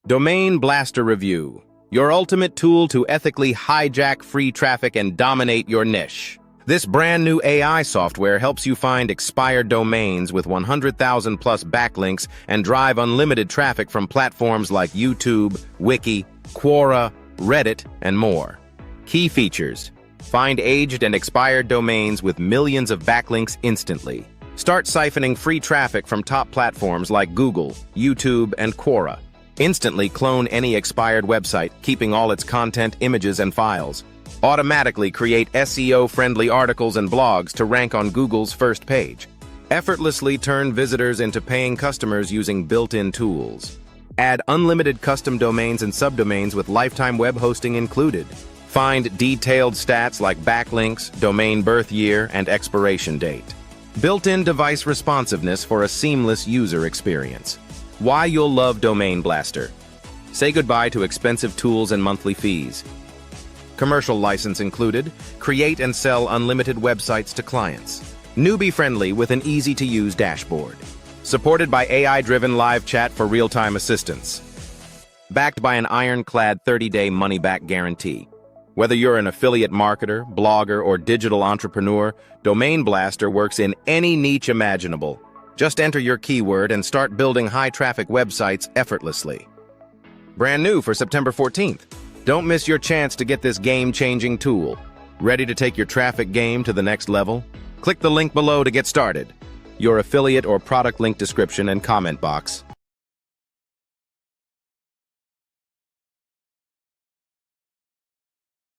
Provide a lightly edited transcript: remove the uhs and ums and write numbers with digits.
Domain Blaster Review, your ultimate tool to ethically hijack free traffic and dominate your niche. This brand new AI software helps you find expired domains with 100,000 plus backlinks and drive unlimited traffic from platforms like YouTube, Wiki, Quora, Reddit, and more. Key features: find aged and expired domains with millions of backlinks instantly. Start siphoning free traffic from top platforms like Google, YouTube, and Quora. Instantly clone any expired website, keeping all its content, images, and files. Automatically create SEO-friendly articles and blogs to rank on Google's first page. Effortlessly turn visitors into paying customers using built-in tools. Add unlimited custom domains and subdomains with lifetime web hosting included. Find detailed stats like backlinks, domain birth year, and expiration date. Built-in device responsiveness for a seamless user experience. Why you'll love Domain Blaster. Say goodbye to expensive tools and monthly fees. Commercial license included. Create and sell unlimited websites to clients. Newbie-friendly with an easy-to-use dashboard. Supported by AI-driven live chat for real-time assistance. Backed by an ironclad 30-day money-back guarantee. Whether you're an affiliate marketer, blogger, or digital entrepreneur, Domain Blaster works in any niche imaginable. Just enter your keyword and start building high-traffic websites effortlessly. Brand new for September 14th. Don't miss your chance to get this game-changing tool. Ready to take your traffic game to the next level? Click the link below to get started. Your affiliate or product link description and comment box.